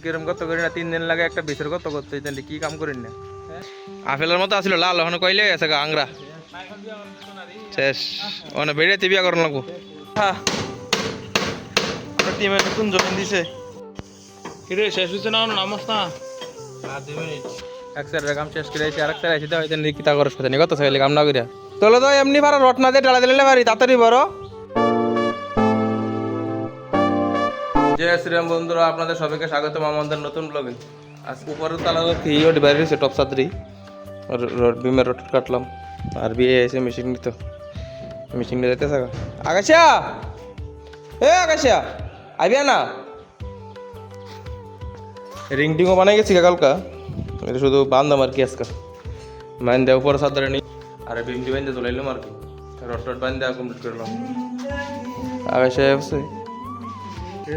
কিরম কত করি না 3 দিন লাগে একটা বিচের কত করতে কি কাম করেন না আপেলের মতো আসলে লাল ওখানে কইলে গেছে আংরা শেষ ওখানে বেড়ে বিয়া করার লাগবো টিমে নতুন জয়েন দিছে কিরে শেষ হইছে না নামস না আর 2 মিনিট এক স্যারের কাম শেষ করে এসে আরেক স্যার এসে দাও এটা নিকিতা করস কথা নি কত চাইলে কাম না করিয়া তোলে তো এমনি ভাড়া রট না দিয়ে ডালা দিলে পারি তাড়াতাড়ি বড় জয় শ্রীরাম বন্ধুরা আপনাদের সবাইকে স্বাগতম আমাদের নতুন ব্লগে আজ উপরের তালা কি ওটি বাইরে রয়েছে টপ ছাত্রী রড বিমের রড কাটলাম আর বিয়ে এসে মেশিন নিত মেশিন নিয়ে যেতে থাকা আকাশা আকাশা আইবিয়া না রিং টিংও বানাই গেছি কালকা এটা শুধু বান্ধাম আর কি আজকে মাইন দেওয়া উপরে সাদরে নি আর বিমটি বাইন্দে চলাইলাম আর কি রড টড বাইন দেওয়া কমপ্লিট করলাম আকাশা আছে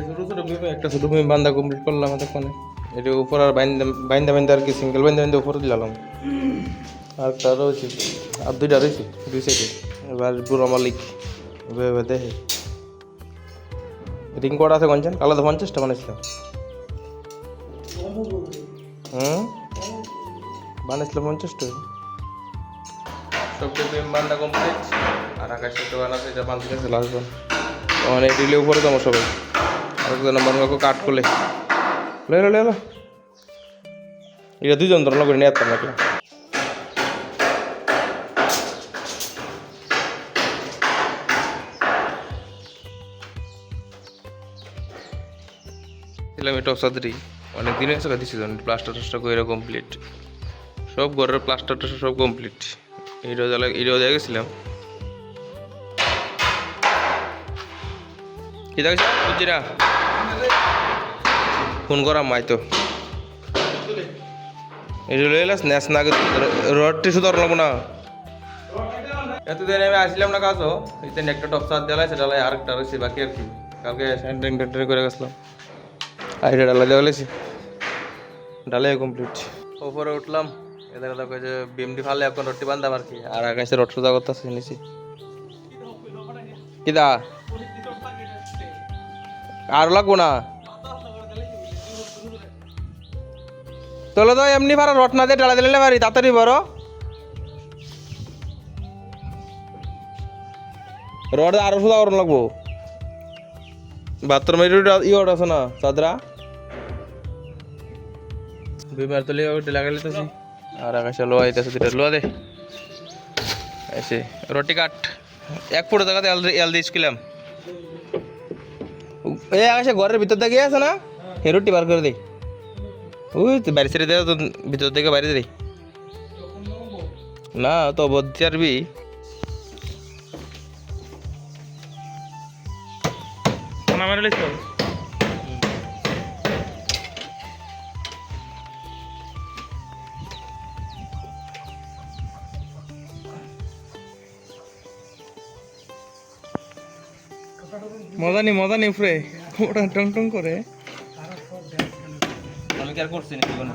ছোটো ছোটো বিমে একটা ছোটো বিম বান্ধা কমপ্লিট করলাম এতক্ষণে এটা উপর আর বাইন্দা আর কি সিঙ্গেল বাইন্দা উপরে দিলাম আর তার রয়েছে আর দুইটা রয়েছে দুই সাইডে এবার বুড়ো মালিক দেখে রিং কটা আছে কঞ্চন কালো তো 50টা বানাইছিলাম বানাইছিলাম 50টা সবটা বিম বান্ধা কমপ্লিট আর আকাশের দোকান আছে এটা বান্ধা গেছে লাস্ট বার অনেক দিলে উপরে তোমার সবাই আরেকজন নম্বর কাট করলে লো এটা দুজন ধরন করে নিয়ে আসতাম একলা টপ সাদরি অনেক দিন হয়েছে দিচ্ছি প্লাস্টার টাস্টার করে কমপ্লিট সব ঘরের প্লাস্টার টাস্টার সব কমপ্লিট এটাও দিয়ে গেছিলাম কি দেখছি বুঝছি না ফোন করা মাই তো এটা লয়ে এলাস ন্যাস না রডটি শুধু লাগবো না এতদিন আমি আসলাম না কাজও এখানে একটা টপ সার দেওয়া আছে ডালাই আরেকটা রয়েছে বাকি আর কি কালকে স্যান্ডেন করে গেছিলাম আর এটা ডালা দেওয়া গেছি ডালাই কমপ্লিট ওপরে উঠলাম এদের কথা কয়েছে বিমটি ফালে এখন রডটি বান্ধাম আর কি আর আকাশে রড সোজা করতেছে নিচে কিদা আর লাগবো না তোলে তো এমনি ভাড়া রট না দিয়ে ডালা দিলে পারি তাড়াতাড়ি বড় রড আরো সোজা করুন লাগবো বাথরুমের ইয়ে আছে না চাদরা বিমার তলে লাগাই লিতেছি আর আকাশে লোয়া আইতেছে দুটা লোয়া দে এসে রটি কাট 1 ফুট জায়গাতে এল দিয়ে স্কিলাম এই আকাশে ঘরের ভিতর থেকে আছে না হে রুটি বার করে দে ওই তো বাইরে ছেড়ে দে তো ভিতর থেকে বাইরে দে না তো বদ্ধি আরবি মেরে লিখো মজা নি উপরে ওটা টং টং করে আমি কি আর করছি না জীবনে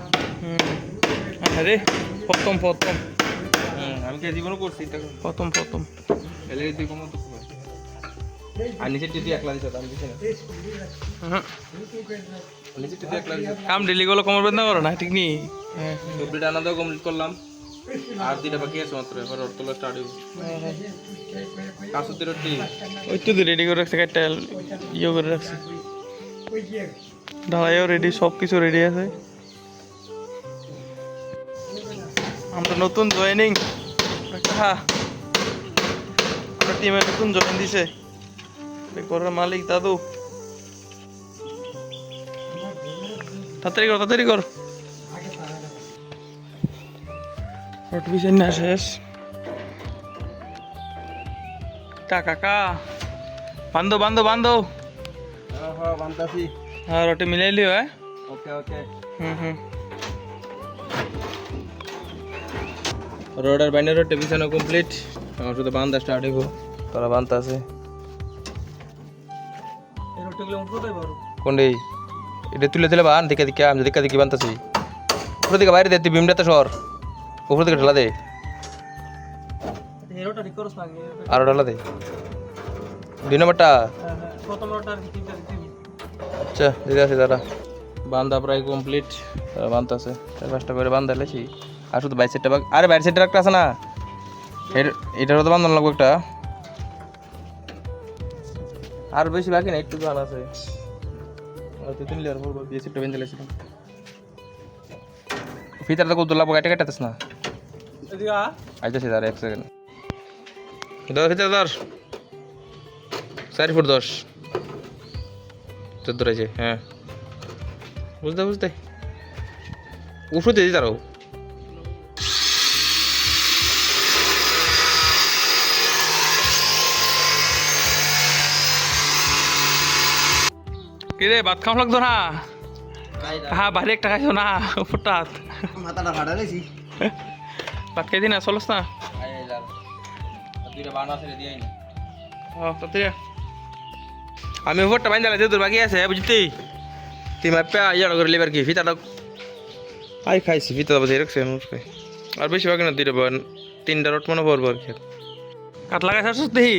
আরে প্রথম আমি কি জীবনে করছি প্রথম এলে তুই কম তো আর নিচে টিটি একলা দিছ আমি দিছি না নিচে টিটি একলা দিছ কাম ডেলি গুলো কমর বেদনা করো না ঠিক নি কমপ্লিট আনা দাও কমপ্লিট করলাম আর দুইটা বাকি আছে মাত্র এবার ওর তোলা স্টার্ট হইব কাসুতি রটি ওই তো রেডি করে রাখছে একটা ইয়ে করে রাখছি ঢালাইও রেডি সব কিছু রেডি আছে আমরা নতুন জয়েনিং আমরা টিমে নতুন জয়েন দিছে ঘরের মালিক দাদু তাড়াতাড়ি কর নোটিফিকেশন না শেষ কাকা বান্ধব হ্যাঁ বান্তাছি হ্যাঁ রটি মিলাই লিও ওকে হুম রোড আর বাইনের রোড টেবিসানো কমপ্লিট আমার শুধু বান্ধা স্টার্ট হইব তোরা বান্ধা আছে কোনটি এটা তুলে দিলে বান দেখে আমি দেখে বান্তাছি উপর দিকে বাইরে দে তুই বিমটাতে সর উপর দিকে ঢালা দে আরো ঢালা দে 2 নম্বরটা আচ্ছা দিদি আছে দাদা বান্ধা প্রায় কমপ্লিট, বান্ধতেছে 4-5টা করে বান্ধালেছি। আর শুধু বাইর সাইডটা আরে বাইর সাইডটা একটা আছে না, এটারও তো বান্ধানো লাগবে একটা। আর বেশি বাকি না, একটু ধান আছে, হয়তো 3 লেয়ার পর দিয়ে সিটটা বেঁধে লেছিলাম। ফিতারটা কত লাগবে, এটা কাটাতেছ না আইতেছি তার 1 সেকেন্ড। ধর ফিতার ধর, 4 ফুট 10 14 রয়েছে। হ্যাঁ বুঝতে বুঝতে ওষুধ দিই তারও। কিরে ভাত খাওয়া লাগতো না? হ্যাঁ বাইরে একটা খাইছো না ফুটাত মাথাটা ফাটা লেছি। ভাত খাইতি না চলস না? আমি উপরটা বাইন্দা লাগছে, তোর বাকি আছে বুঝতি? তুই মাপে ইয়াড় করে লিবার কি ফিতাটা আই খাইছি, ফিতা বাজে রাখছে আর বেশি বাকি না, 3টা রট মনে পড়বো আর কি। কাট লাগাইছ দেখি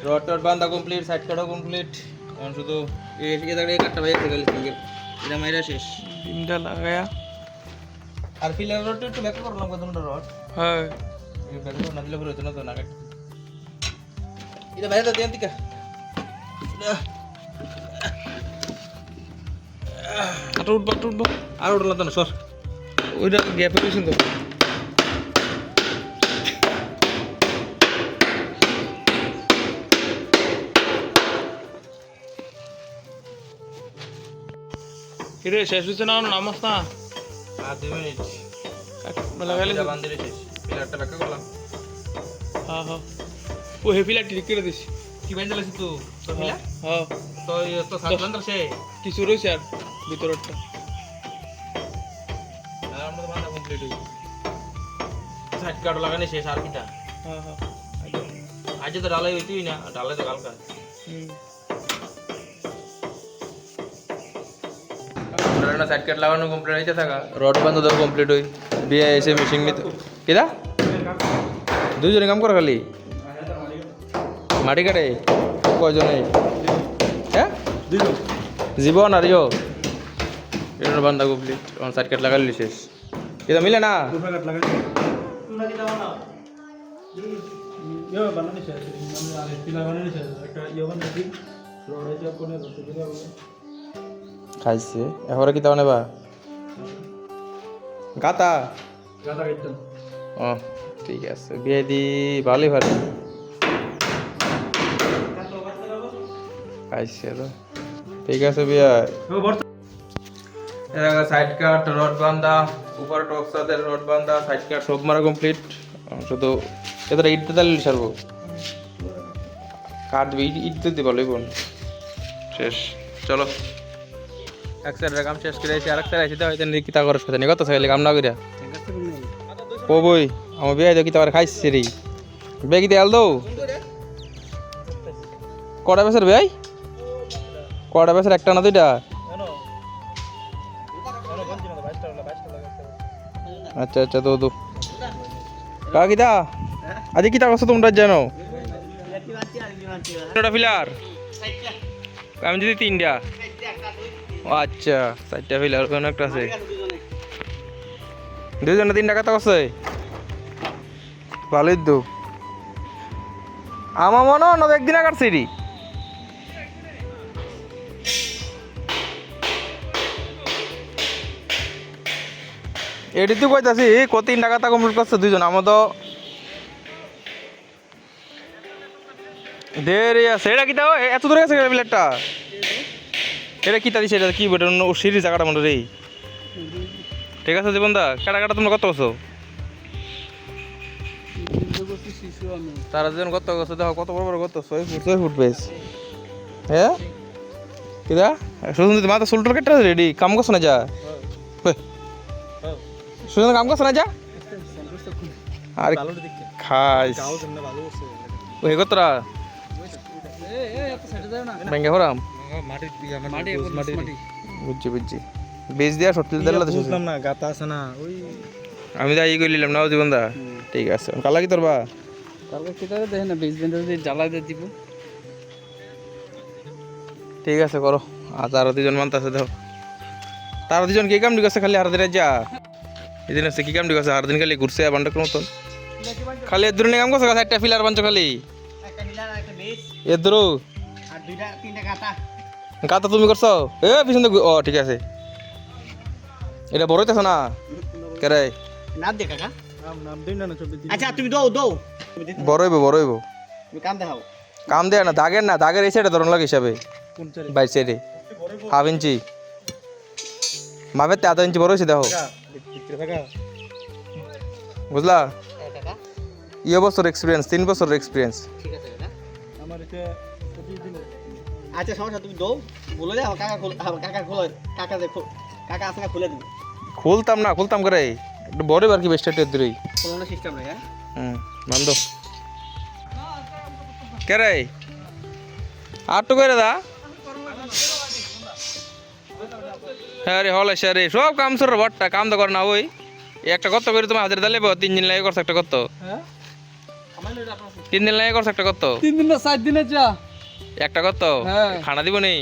রড টড বান্ধা কমপ্লিট, সাইড কাটাও কমপ্লিট। এখন শুধু এই জায়গায় কাটটা বাইরে গেল, এটা মাইরা শেষ। ডিমটা লাগায়া আর পিলার রড একটু ব্যাক করলাম, কতটা রড হ্যাঁ এই ব্যাক না দিলে পুরো হতো না তো না কাট। এটা বাইরে তো দেন টিকা আটা উঠবো আর উঠলাম তো না সর, ওইটা গ্যাপে গেছেন তো। কিরে শেষ হচ্ছে না নামাস না? আর 2 মিনিট লাগাইলে এটা বান্ধে শেষ। পিলারটা ব্যাক করলাম। হ্যাঁ হ্যাঁ ও হেপিলা ঠিক করে দিস। কি বাইন্দা লাসি তো তো পিলা হ্যাঁ তো তো সাত বান্দার সে কিছু রয়েছে আর ভিতরটা। আর আমরা বান্ধা কমপ্লিট হই, সাইড কাট লাগানো শেষ। আর কিটা হ্যাঁ হ্যাঁ আজ তো ডালাই হইতই না, ডালাই তো কালকা। না সাইড কাট লাগানো কমপ্লিট হইতে থাকা, রড বান্ধা তো কমপ্লিট হই। বিয়ে এসে মেশিন নিতে কিরা দুইজনে কাম করে খালি মাটি কাটে। কয়জনে? হ্যাঁ জীবন আর ইয়ো এটা বান্ধা কমপ্লিট। আমার সাইড কাট লাগালি শেষ, এটা মিলে না। খাইছে এবারে কি তাও নেবা গাতা ও ঠিক আছে। বিয়ে দি ভালোই ভালো খাইছে তো ঠিক আছে। বিয়ে সাইড কাট রড বান্ধা, উপরে টপ সাথে রড বান্ধা, সাইড কাট সব মারা কমপ্লিট। শুধু এটা ইটটা তাহলে সারবো, কাটবে ইট দিতে ভালোই বোন শেষ। চলো এক সাইডের কাম শেষ করে এসে আর একটা রাইছি, হয়তো কিতা করার কথা নেই। কত সাইলে কাম না করিয়া ও বই আমার বিয়ে তো কিতা করে খাইছে রে। বিয়ে কিতে আল দৌ কটা বেসের ভাই, কটা বেসের একটা না দুইটা? আচ্ছা আচ্ছা তো তো কা কিতা আজ কিতা করছো তোমরা জানো? ফিলার আমি যদি 3টা। ও আচ্ছা 4টা ফিলার ওখানে একটা আছে। 2জনে 3টা কথা করছে ভালোই তো। আমার মনে হয় না একদিন কাটছে রে। এটি তুই কইতাছি কত 3টা কথা কমপ্লিট করছে 2জন। আমার তো দেরি আছে। এটা কিতা এত দূরে গেছে প্লেটটা? এটা কিতা দিছে? এটা কি বটে সিরিজ জায়গাটা মনে রে। ঠিক আছে জীবন দা কাটা কাটা তোমরা কত করছো? তারা যেন কত করছো দেখো, কত বড় বড় কত 6 ফুট বেশ। হ্যাঁ কিতা সুজন মাথা চুলটুল কেটে রেডি কাম করছো না? যা সুজন কাম করছো না? যা আর খাইস ওই কতটা ব্যাঙ্গে হরাম বুঝছি বুঝছি। বেশ দিয়া সত্যি বুঝলাম না গাতা আছে না ওই আমি তো ই করে নিলাম না জীবন দা। ঠিক আছে কালা কি তোর বা কালকে কি তারে দেখেন না বেজ বেন্ড যদি জ্বালাই দিয়ে দিব। ঠিক আছে করো। আর 2জন মানতে আছে দেখো তারা দুজন কি কাম ঢুকেছে খালি হারদিনে যা এদিন হচ্ছে কি কাম ঢুকেছে হারদিন খালি ঘুরছে বান্ডার মতন খালি এর দূরে কাম করছে একটা ফিলার বাঞ্চ খালি একটা হিলার একটা বেস এর দূর আর দুইটা তিনটা কাটা গাতা তুমি করছো এ পিছন থেকে ও ঠিক আছে এটা বড় হইতেছ না কেরে নাম দে কাকা নাম দিন না আচ্ছা তুমি দাও দাও বড় হইব তুমি কাম দেখাও কাম দেয় না দাগের এই সাইডে ধরন লাগে হিসাবে বাইর সাইডে হাফ ইঞ্চি মাপের তে আধা ইঞ্চি বড় হয়েছে দেখো বুঝলা কাকা ইয়ে বছর এক্সপিরিয়েন্স 3 বছরের এক্সপিরিয়েন্স ঠিক আছে কাকা আমার এটা আচ্ছা সমস্যা তুমি দাও বলে দাও কাকা কাকা খোলো কাকা দেখো কাকা আসলে খুলে দিবে খুলতাম করে একটু বড় আর কি বেস্ট এর দূরেই কোনো সিস্টেম নাই হ্যাঁ বন্ধ কে রে আটটু করে দা হ্যাঁ রে হলে সে রে সব কাম সর বটটা কাম তো করে না ওই একটা কত করে তোমার হাজার দালে 3 দিন লাগে করছে একটা কত 3 দিন লাগে করছে একটা কত 3 দিন না 4 দিনে যা একটা কত হ্যাঁ। খানা দিব নেই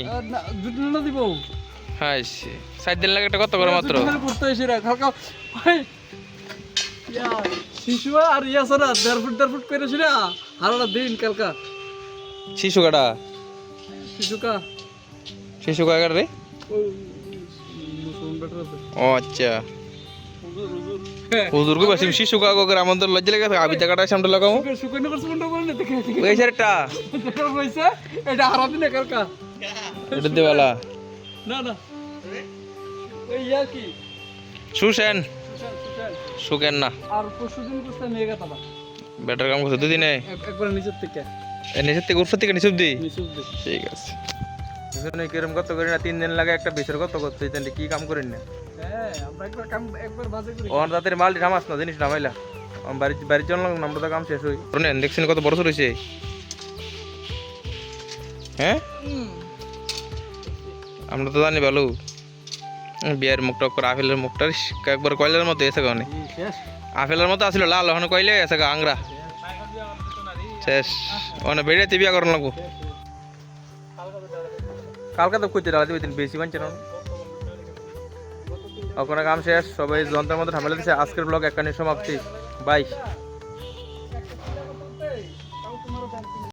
দুটো না দিব হ্যাঁ 7 দিন লাগে একটা কত করে মাত্র করতে এসে রাখ কাকা শিশু আর ইয়া সারা 1.5 ফুট করে ছিল হারাটা দিন কালকা শিশু কাটা শিশুকা শিশু কাটা রে মুসলমান বেটার আছে ও আচ্ছা হুজুর কই বাসিম শিশু কাগো করে আমাদের লজ্জা লাগে আবিতা কাটা সামনে লাগাও সুকন্য করছ মন্ড করে না দেখে ওই সাইডটা কইছে এটা হারা দিনে কালকা এটা দেওয়ালা না না ওই ইয়া কি সুসেন সুকেন না আর পরশুদিন করতে নিয়ে গেতা না বেটার কাম করছে দুদিনে একবার নিচের থেকে নিচের থেকে উপর থেকে নিচে দি নিচে দে ঠিক আছে এখানে কিরম কত করি না 3 দিন লাগে একটা বিশের কত করতে তাহলে কি কাম করেন না হ্যাঁ আমরা একবার বাজে করি ওর রাতের মালটি নামাস না জিনিস নামাইলা বাড়ির জন্য নামটা কাম শেষ হই শুনেন দেখছেন কত বড় হয়েছে হ্যাঁ আমরা তো জানি ভালো বিয়ার মুখটা করে আপেলের মুখটা একবার কয়লার মতো এসে কারণে শেষ আপেলের মতো আসলে লাল ওখানে কইলে এসে আংরা শেষ ওখানে বেড়াতে বিয়া করার লাগবো কালকে তো কইতে ডালা দিবেন বেশি মানছে না ওখানে কাম শেষ সবাই যন্ত্রের মধ্যে ঝামেলা দিচ্ছে আজকের ব্লগ এখানে সমাপ্তি বাই